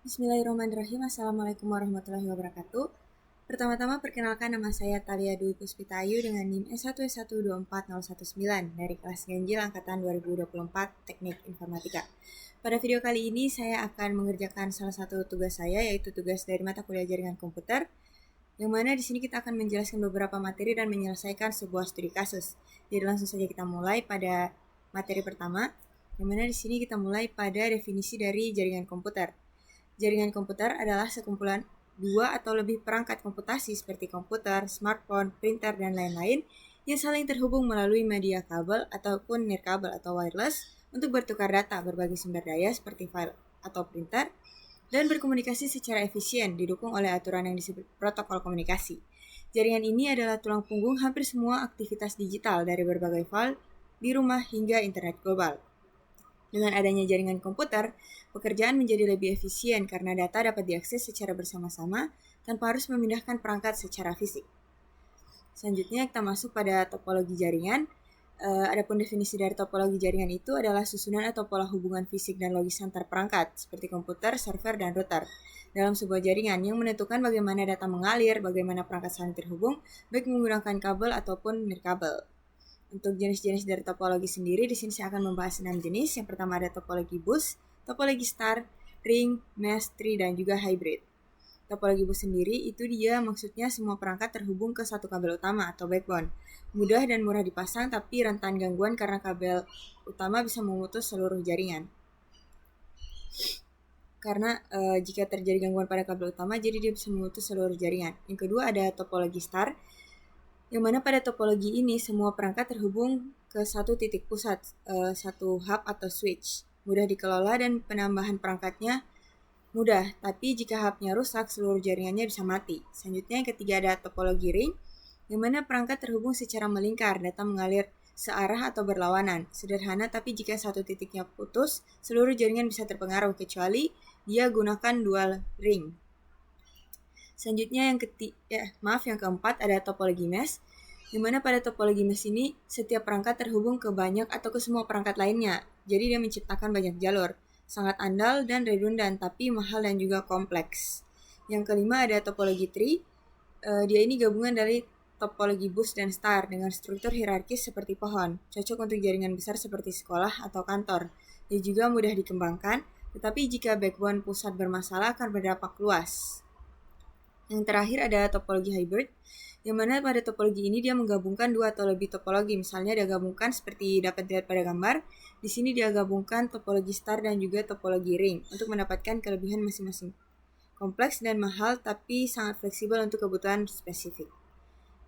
Bismillahirrahmanirrahim. Assalamualaikum warahmatullahi wabarakatuh. Pertama-tama perkenalkan, nama saya Thalia Dwi Puspitayu dengan NIM S1S124019 dari kelas Ganjil angkatan 2024 Teknik Informatika. Pada video kali ini saya akan mengerjakan salah satu tugas saya, yaitu tugas dari mata kuliah jaringan komputer, yang mana di sini kita akan menjelaskan beberapa materi dan menyelesaikan sebuah studi kasus. Jadi langsung saja kita mulai pada materi pertama, yang mana di sini kita mulai pada definisi dari jaringan komputer. Jaringan komputer adalah sekumpulan dua atau lebih perangkat komputasi seperti komputer, smartphone, printer, dan lain-lain yang saling terhubung melalui media kabel ataupun nirkabel atau wireless untuk bertukar data berbagai sumber daya seperti file atau printer dan berkomunikasi secara efisien didukung oleh aturan yang disebut protokol komunikasi. Jaringan ini adalah tulang punggung hampir semua aktivitas digital dari berbagai file di rumah hingga internet global. Dengan adanya jaringan komputer, pekerjaan menjadi lebih efisien karena data dapat diakses secara bersama-sama tanpa harus memindahkan perangkat secara fisik. Selanjutnya kita masuk pada topologi jaringan. Adapun definisi dari topologi jaringan itu adalah susunan atau pola hubungan fisik dan logis antar perangkat seperti komputer, server, dan router dalam sebuah jaringan yang menentukan bagaimana data mengalir, bagaimana perangkat saling terhubung, baik menggunakan kabel ataupun nirkabel. Untuk jenis-jenis dari topologi sendiri, di sini saya akan membahas 6 jenis. Yang pertama ada topologi bus, topologi star, ring, mesh, tree, dan juga hybrid. Topologi bus sendiri itu dia maksudnya semua perangkat terhubung ke satu kabel utama atau backbone. Mudah dan murah dipasang tapi rentan gangguan karena kabel utama bisa memutus seluruh jaringan. Karena jika terjadi gangguan pada kabel utama, jadi dia bisa memutus seluruh jaringan. Yang kedua ada topologi star, yang mana pada topologi ini semua perangkat terhubung ke satu titik pusat, satu hub atau switch. Mudah dikelola dan penambahan perangkatnya mudah, tapi jika hubnya rusak, seluruh jaringannya bisa mati. Selanjutnya yang ketiga ada topologi ring, yang mana perangkat terhubung secara melingkar, data mengalir searah atau berlawanan. Sederhana, tapi jika satu titiknya putus, seluruh jaringan bisa terpengaruh, kecuali dia gunakan dual ring. Selanjutnya yang keempat ada topologi mesh, di mana pada topologi mesh ini setiap perangkat terhubung ke banyak atau ke semua perangkat lainnya. Jadi dia menciptakan banyak jalur. Sangat andal dan redundan, tapi mahal dan juga kompleks. Yang kelima ada topologi tree. Dia ini gabungan dari topologi bus dan star dengan struktur hierarkis seperti pohon. Cocok untuk jaringan besar seperti sekolah atau kantor. Dia juga mudah dikembangkan, tetapi jika backbone pusat bermasalah akan berdampak luas. Yang terakhir ada topologi hybrid, yang mana pada topologi ini dia menggabungkan dua atau lebih topologi. Misalnya dia gabungkan seperti dapat dilihat pada gambar. Di sini dia gabungkan topologi star dan juga topologi ring untuk mendapatkan kelebihan masing-masing. Kompleks dan mahal, tapi sangat fleksibel untuk kebutuhan spesifik.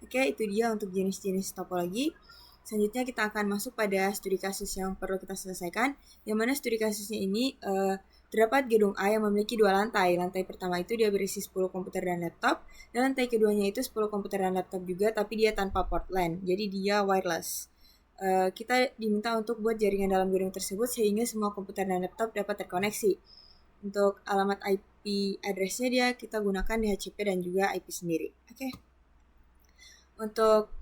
Oke, itu dia untuk jenis-jenis topologi. Selanjutnya kita akan masuk pada studi kasus yang perlu kita selesaikan, yang mana studi kasusnya ini terdapat gedung A yang memiliki dua lantai. Lantai pertama itu dia berisi 10 komputer dan laptop, dan lantai keduanya itu 10 komputer dan laptop juga, tapi dia tanpa port LAN, jadi dia wireless. Kita diminta untuk buat jaringan dalam gedung tersebut sehingga semua komputer dan laptop dapat terkoneksi. Untuk alamat IP address-nya dia kita gunakan DHCP dan juga IP sendiri. Oke. Untuk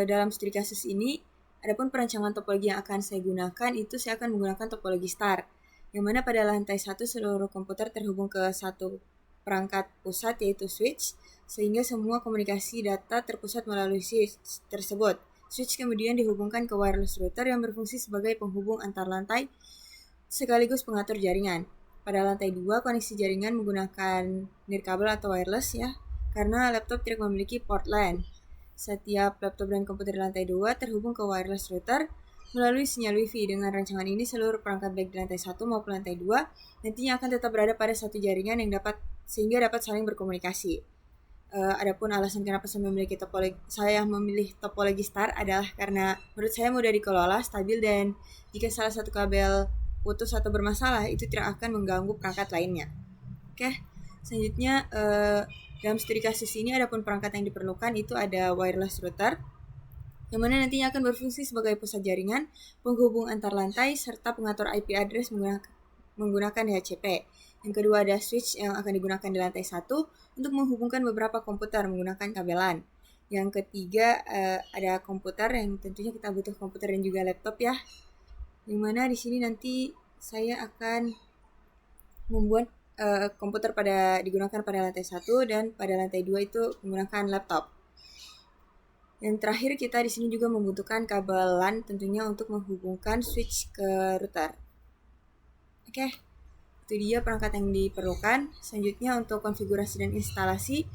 dalam studi kasus ini, adapun perancangan topologi yang akan saya gunakan itu saya akan menggunakan topologi star, yang mana pada lantai 1 seluruh komputer terhubung ke satu perangkat pusat yaitu switch, sehingga semua komunikasi data terpusat melalui switch tersebut. Switch kemudian dihubungkan ke wireless router yang berfungsi sebagai penghubung antar lantai sekaligus pengatur jaringan. Pada lantai 2 koneksi jaringan menggunakan nirkabel atau wireless ya, karena laptop tidak memiliki port LAN. Setiap laptop dan komputer di lantai 2 terhubung ke wireless router melalui sinyal Wi-Fi. Dengan rancangan ini seluruh perangkat baik di lantai 1 maupun lantai 2 nantinya akan tetap berada pada satu jaringan yang sehingga dapat saling berkomunikasi. Adapun alasan kenapa saya memilih topologi star adalah karena menurut saya mudah dikelola, stabil, dan jika salah satu kabel putus atau bermasalah itu tidak akan mengganggu perangkat lainnya. Oke, selanjutnya dalam studi kasus ini adapun perangkat yang diperlukan itu ada wireless router, yang mana nantinya akan berfungsi sebagai pusat jaringan, penghubung antar lantai, serta pengatur IP address menggunakan DHCP. Yang kedua ada switch yang akan digunakan di lantai 1 untuk menghubungkan beberapa komputer menggunakan kabel LAN. Yang ketiga ada komputer yang tentunya kita butuh komputer dan juga laptop ya. Yang mana di sini nanti saya akan membuat komputer digunakan pada lantai 1 dan pada lantai 2 itu menggunakan laptop. Yang terakhir kita di sini juga membutuhkan kabel LAN tentunya untuk menghubungkan switch ke router. Oke, itu dia perangkat yang diperlukan. Selanjutnya untuk konfigurasi dan instalasi.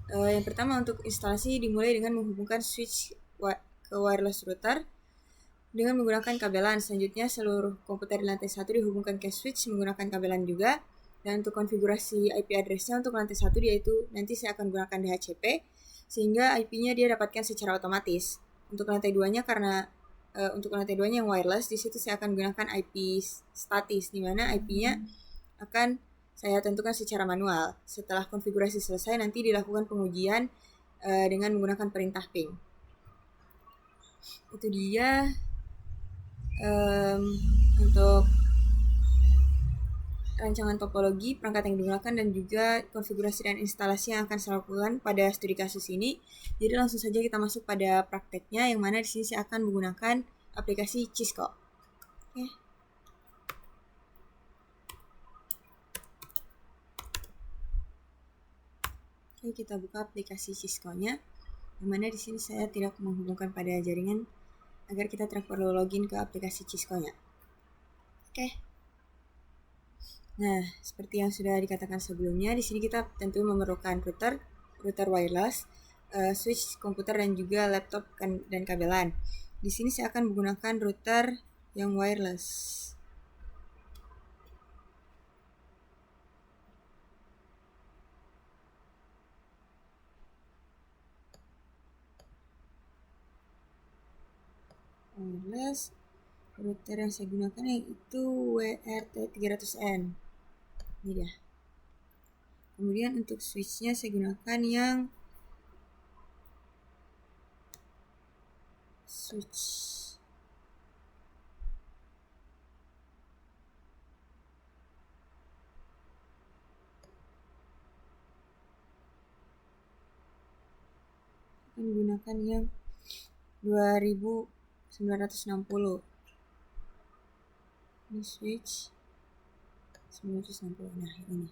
Yang pertama untuk instalasi dimulai dengan menghubungkan switch ke wireless router dengan menggunakan kabel LAN. Selanjutnya seluruh komputer di lantai 1 dihubungkan ke switch menggunakan kabel LAN juga. Dan untuk konfigurasi IP address-nya untuk lantai 1 yaitu nanti saya akan gunakan DHCP sehingga IP-nya dia dapatkan secara otomatis. Untuk lantai 2-nya untuk lantai 2-nya yang wireless, di situ saya akan gunakan IP statis di mana IP-nya akan saya tentukan secara manual. Setelah konfigurasi selesai nanti dilakukan pengujian dengan menggunakan perintah ping. Itu dia untuk rancangan topologi, perangkat yang digunakan, dan juga konfigurasi dan instalasi yang akan saya lakukan pada studi kasus ini. Jadi langsung saja kita masuk pada prakteknya, yang mana di sini saya akan menggunakan aplikasi Cisco. Oke. Oke, kita buka aplikasi Cisco-nya, yang mana di sini saya tidak menghubungkan pada jaringan agar kita tidak perlu login ke aplikasi Cisco-nya. Oke. Nah, seperti yang sudah dikatakan sebelumnya, di sini kita tentu memerlukan router wireless, switch komputer dan juga laptop dan kabel LAN. Di sini saya akan menggunakan router yang wireless. Router yang saya gunakan yaitu WRT300N. Ini dia. Kemudian untuk switchnya saya gunakan yang switch menggunakan yang 2960. Ini switch 960. Nah, ini.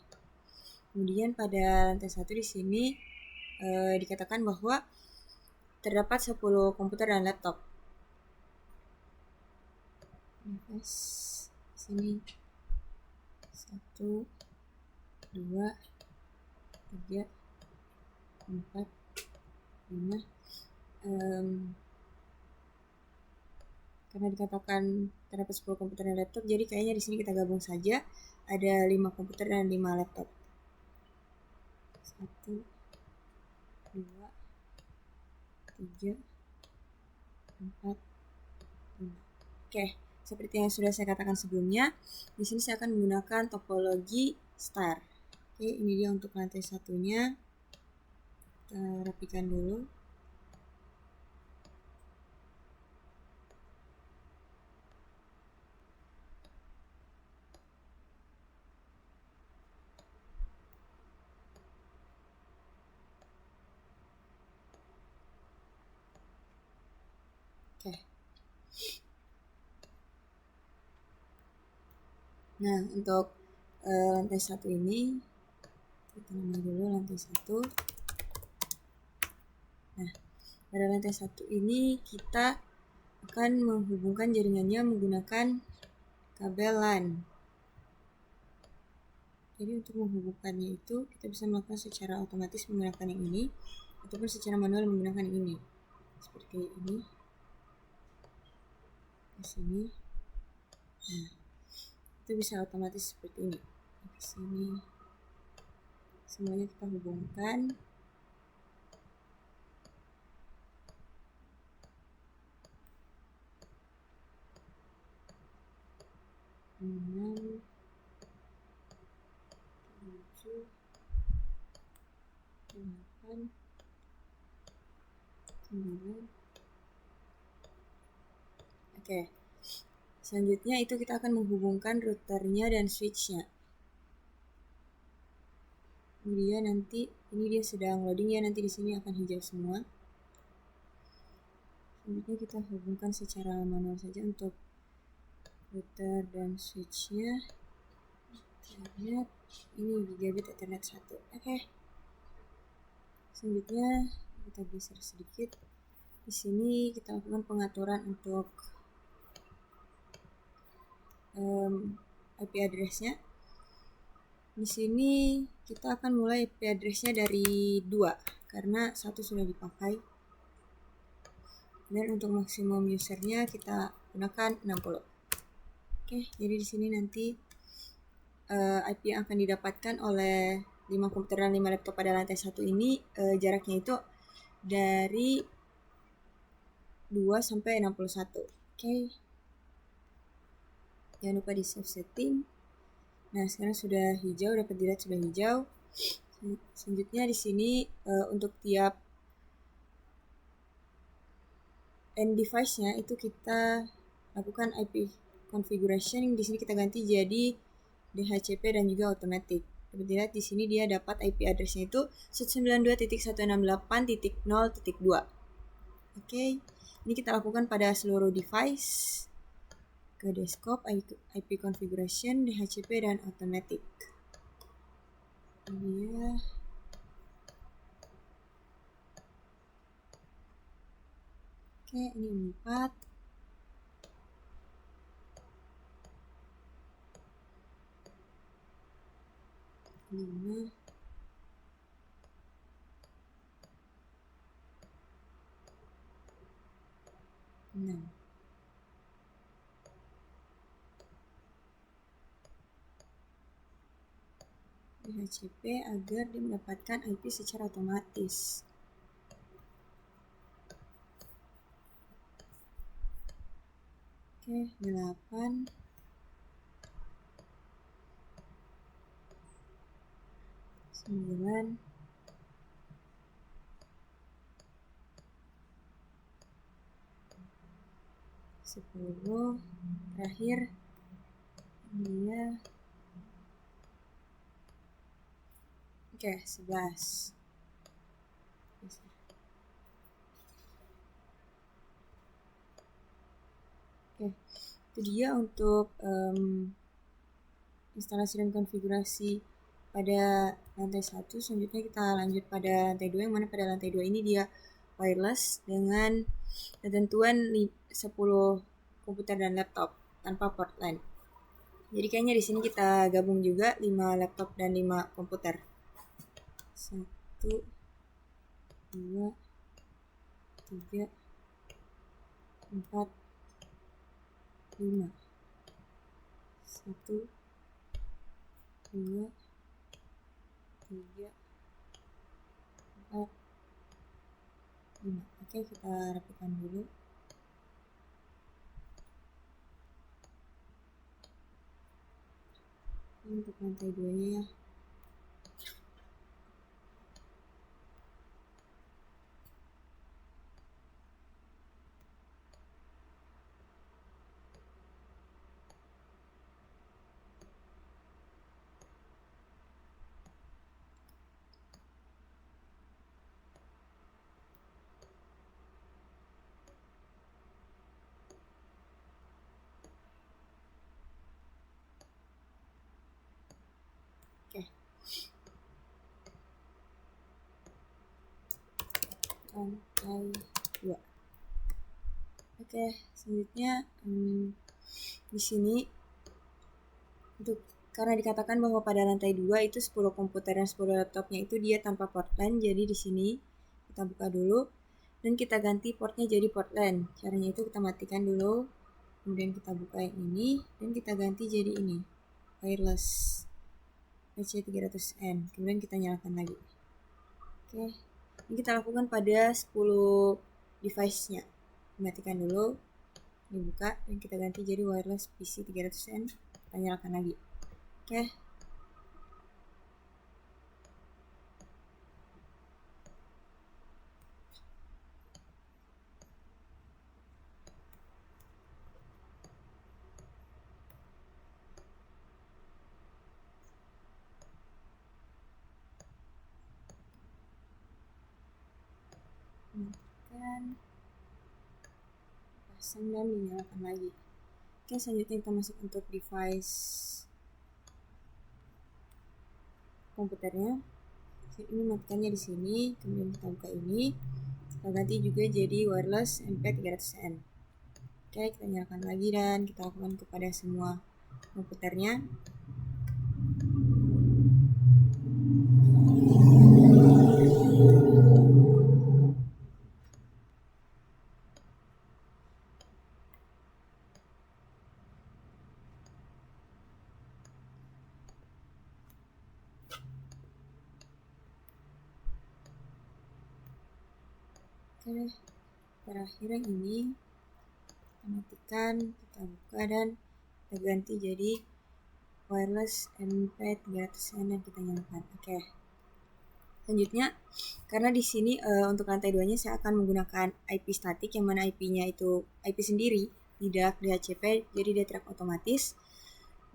Kemudian pada lantai 1 di sini dikatakan bahwa terdapat 10 komputer dan laptop. Sini 1 2 3 4 5. Karena dikatakan terdapat 10 komputer dan laptop, jadi kayaknya di sini kita gabung saja. Ada 5 komputer dan 5 laptop. 1 2 3 4 5. Oke, seperti yang sudah saya katakan sebelumnya, di sini saya akan menggunakan topologi star. Oke, ini dia untuk lantai satunya. Kita rapikan dulu. Oke. Nah, untuk lantai 1 ini kita nama dulu lantai 1. Nah, pada lantai 1 ini kita akan menghubungkan jaringannya menggunakan kabel LAN. Jadi untuk menghubungkannya itu kita bisa melakukan secara otomatis menggunakan yang ini ataupun secara manual menggunakan yang ini. Seperti ini. Ke sini. Nah, itu bisa otomatis seperti ini. Ke sini. Semuanya kita hubungkan. Oke. Selanjutnya itu kita akan menghubungkan routernya dan switchnya. Kemudian nanti ini dia sedang loading ya, nanti di sini akan hijau semua. Selanjutnya kita hubungkan secara manual saja untuk router dan switchnya. Ethernet, ini gigabit Ethernet 1. Oke. Selanjutnya kita geser sedikit. Di sini kita lakukan pengaturan untuk IP address-nya. Di sini kita akan mulai IP address-nya dari 2 karena 1 sudah dipakai. Dan untuk maksimum usernya kita gunakan 60. Oke, jadi di sini nanti IP yang akan didapatkan oleh 5 komputer dan 5 laptop pada lantai 1 ini jaraknya itu dari 2 sampai 61. Oke. Jangan lupa di save setting. Nah, sekarang sudah hijau, dapat dilihat sudah hijau. Selanjutnya di sini untuk tiap end device-nya itu kita lakukan IP configuration. Di sini kita ganti jadi DHCP dan juga automatic. Dapat dilihat di sini dia dapat IP address-nya itu 192.168.0.2. Oke. Ini kita lakukan pada seluruh device. Ke desktop, IP configuration, DHCP, dan automatic. Ini ya. Oke, ini 4. Ini 5. DHCP agar dia mendapatkan IP secara otomatis. Oke, 8. 9. 10. Terakhir dia. Oke, 11. Oke, itu dia untuk instalasi dan konfigurasi pada lantai 1. Selanjutnya kita lanjut pada lantai 2, yang mana pada lantai 2 ini dia wireless dengan ketentuan 10 komputer dan laptop tanpa port LAN. Jadi kayaknya di sini kita gabung juga 5 laptop dan 5 komputer. 1, 2, 3, 4, 5. 1, 2, 3, 4, 5. Oke, kita rapikan dulu. Ini untuk lantai 2-nya ya. Oke. Lantai 2. Oke, selanjutnya di sini karena dikatakan bahwa pada lantai 2 itu 10 komputer dan 10 laptopnya itu dia tanpa port LAN. Jadi di sini kita buka dulu dan kita ganti portnya jadi port LAN. Caranya itu kita matikan dulu, kemudian kita buka yang ini dan kita ganti jadi ini wireless PC300N, kemudian kita nyalakan lagi. Oke, ini kita lakukan pada 10 device-nya. Matikan dulu, dibuka dan kita ganti jadi wireless PC300N, kita nyalakan lagi. Oke. Dan pasang dan dinyalakan lagi. Oke, selanjutnya kita masuk untuk device komputernya. Ini matikannya di sini, kemudian kita buka ini, kita ganti juga jadi wireless MP300N. Oke, kita nyalakan lagi dan kita lakukan kepada semua komputernya. Oke, terakhir yang ini kita matikan, kita buka dan kita ganti jadi wireless MP300N yang kita nyalakan. Oke. Selanjutnya, karena di sini untuk lantai 2-nya saya akan menggunakan IP statik yang mana IP-nya itu IP sendiri, tidak DHCP, jadi dia track otomatis.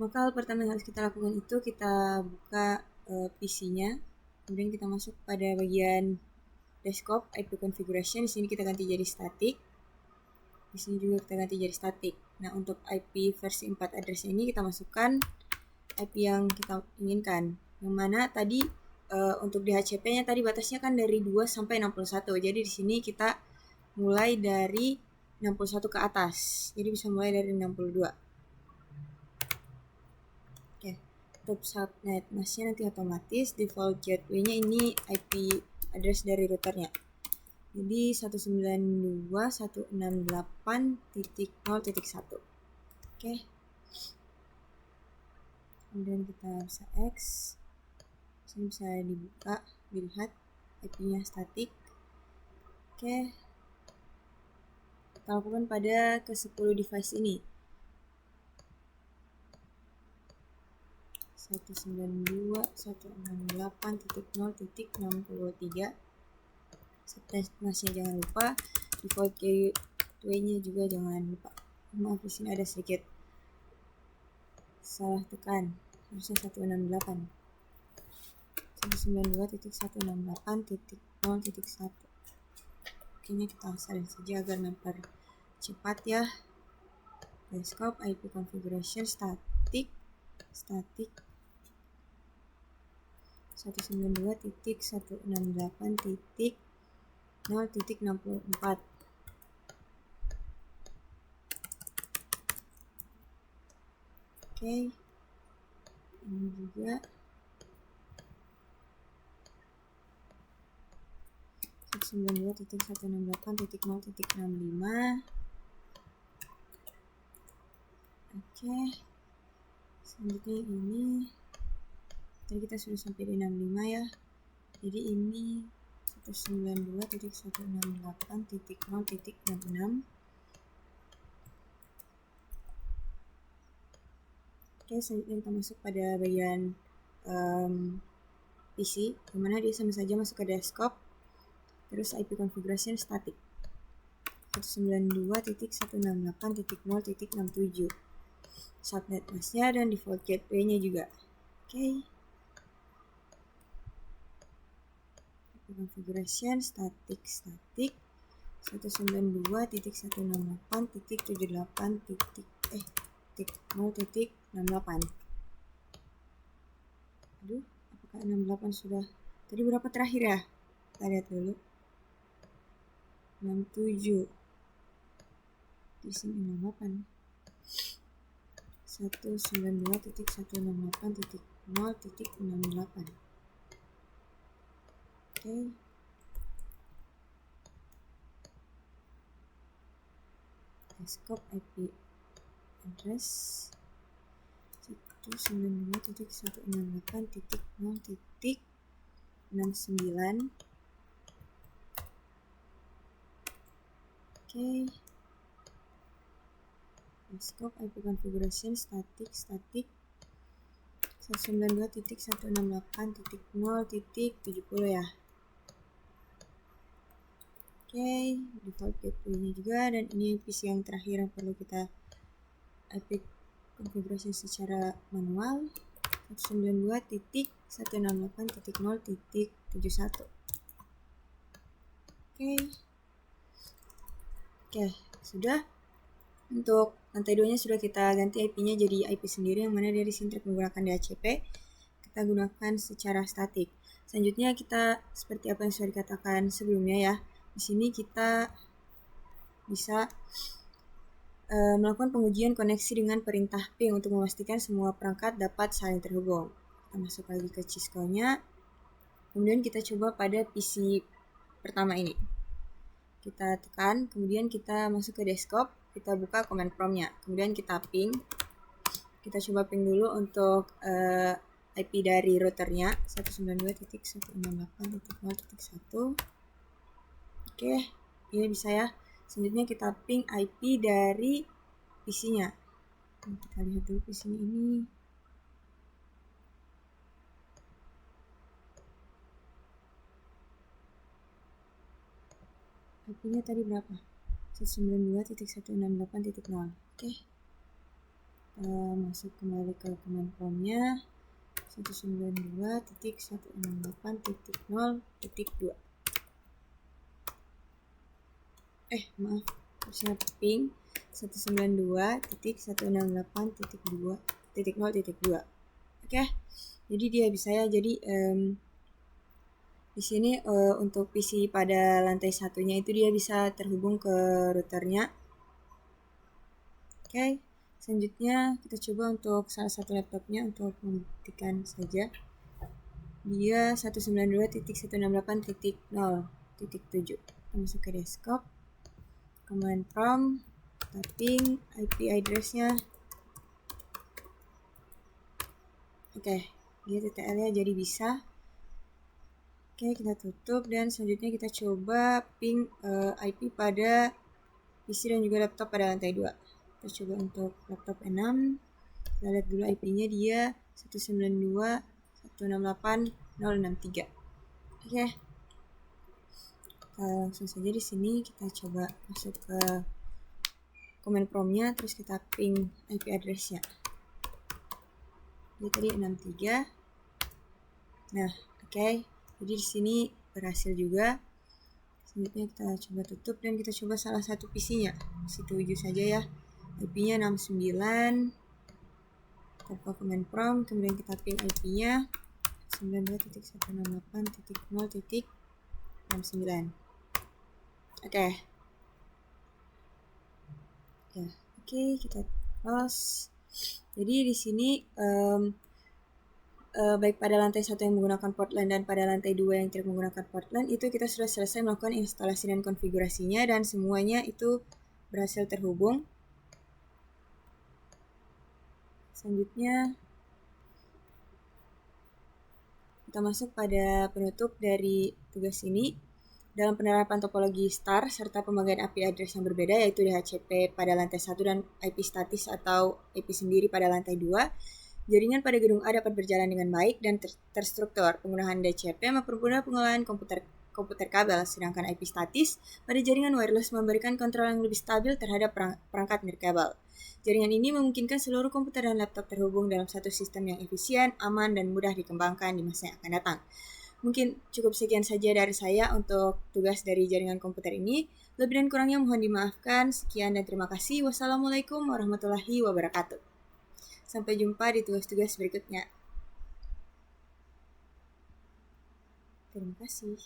Maka hal pertama yang harus kita lakukan itu kita buka PC-nya, kemudian kita masuk pada bagian desktop IP configuration. Di sini kita ganti jadi static. Di sini juga kita ganti jadi static. Nah, untuk IP versi 4 address ini kita masukkan IP yang kita inginkan. Yang mana tadi untuk DHCP-nya tadi batasnya kan dari 2 sampai 61. Jadi di sini kita mulai dari 61 ke atas. Jadi bisa mulai dari 62. Oke. Untuk subnet mask-nya nanti otomatis, default gateway-nya ini IP address dari routernya. Jadi 192.168.0.1. Oke. Kemudian kita bisa X. Sini bisa dibuka, dilihat IP-nya statik. Oke. Kita lakukan pada ke-10 device ini. 192.168.0.63. Subnet mask-nya jangan lupa, default gateway-nya juga jangan lupa. Maaf, di sini ada sedikit salah tekan, harusnya 168. 192.168.0.1. Kayaknya kita salin saja agar nampak cepat ya. Desktop IP configuration static 192.168.0.64. Oke, ini juga 192.168.0.65. Oke, selanjutnya ini tadi kita sudah sampai di 65 ya, jadi ini 192.168.0.66. Oke, selanjutnya kita masuk pada bagian PC, dimana dia sama saja masuk ke desktop, terus IP configuration static 192.168.0.67. Subnet mask-nya dan default gateway-nya juga. Oke. IP configuration static 192.168.0.68. Aduh, apakah 68 sudah? Tadi berapa terakhir ya? Kita lihat dulu. 67. Di sini 68. 192.168.0.68. Oke. Desktop IP address 192.168.0.69. Oke. Desktop IP configuration static 192.168.0.70 ya. Oke, default gateway-nya juga, dan ini PC yang terakhir yang perlu kita IP configuration secara manual 192.168.0.71. Oke, sudah. Untuk lantai 2-nya sudah kita ganti IP-nya jadi IP sendiri, yang mana dia di sini menggunakan DHCP. kita gunakan secara statik. Selanjutnya kita seperti apa yang sudah dikatakan sebelumnya ya. Di sini kita bisa melakukan pengujian koneksi dengan perintah ping untuk memastikan semua perangkat dapat saling terhubung. Kita masuk lagi ke Cisco-nya. Kemudian kita coba pada PC pertama ini. Kita tekan, kemudian kita masuk ke desktop, kita buka command prompt-nya. Kemudian kita ping. Kita coba ping dulu untuk IP dari routernya 192.168.0.1. Oke, ini bisa ya. Selanjutnya kita ping IP dari PC-nya. Kita lihat dulu PC-nya ini. IP-nya tadi berapa? 192.168.0. Oke. Kita masuk kembali ke command prompt-nya. 192.168.0.2. Maaf, harusnya ping 192.168.0.2. Oke. Jadi dia bisa ya. Jadi di sini untuk PC pada lantai satunya itu dia bisa terhubung ke routernya. Oke. Selanjutnya kita coba untuk salah satu laptopnya untuk membuktikan saja. Dia 192.168.0.7. Kita masuk ke desktop. Command prompt, typing IP address-nya. Oke, dia TTL ya, jadi bisa. Oke, kita tutup dan selanjutnya kita coba ping IP pada PC dan juga laptop pada lantai 2. Kita coba untuk laptop 6. Kita lihat dulu IP-nya dia 192.168.063. Oke. Langsung saja di sini kita coba masuk ke command prompt-nya, terus kita ping IP address-nya. Dia tadi 63. Nah, oke. Jadi di sini berhasil juga. Selanjutnya kita coba tutup dan kita coba salah satu PC-nya. PC 7 saja ya. IP-nya 69. Kita buka command prompt, kemudian kita ping IP-nya 92.168.0.69. Oke. Ya, oke, kita close. Jadi di sini baik pada lantai 1 yang menggunakan port LAN dan pada lantai 2 yang tidak menggunakan port LAN itu kita sudah selesai melakukan instalasi dan konfigurasinya dan semuanya itu berhasil terhubung. Selanjutnya kita masuk pada penutup dari tugas ini. Dalam penerapan topologi star serta pembagian IP address yang berbeda yaitu DHCP pada lantai 1 dan IP statis atau IP sendiri pada lantai 2, jaringan pada gedung A dapat berjalan dengan baik dan terstruktur. Penggunaan DHCP mempermudah pengolahan komputer kabel, sedangkan IP statis pada jaringan wireless memberikan kontrol yang lebih stabil terhadap perangkat nirkabel. Jaringan ini memungkinkan seluruh komputer dan laptop terhubung dalam satu sistem yang efisien, aman, dan mudah dikembangkan di masa yang akan datang. Mungkin cukup sekian saja dari saya untuk tugas dari jaringan komputer ini. Lebih dan kurangnya mohon dimaafkan. Sekian dan terima kasih. Wassalamualaikum warahmatullahi wabarakatuh. Sampai jumpa di tugas-tugas berikutnya. Terima kasih.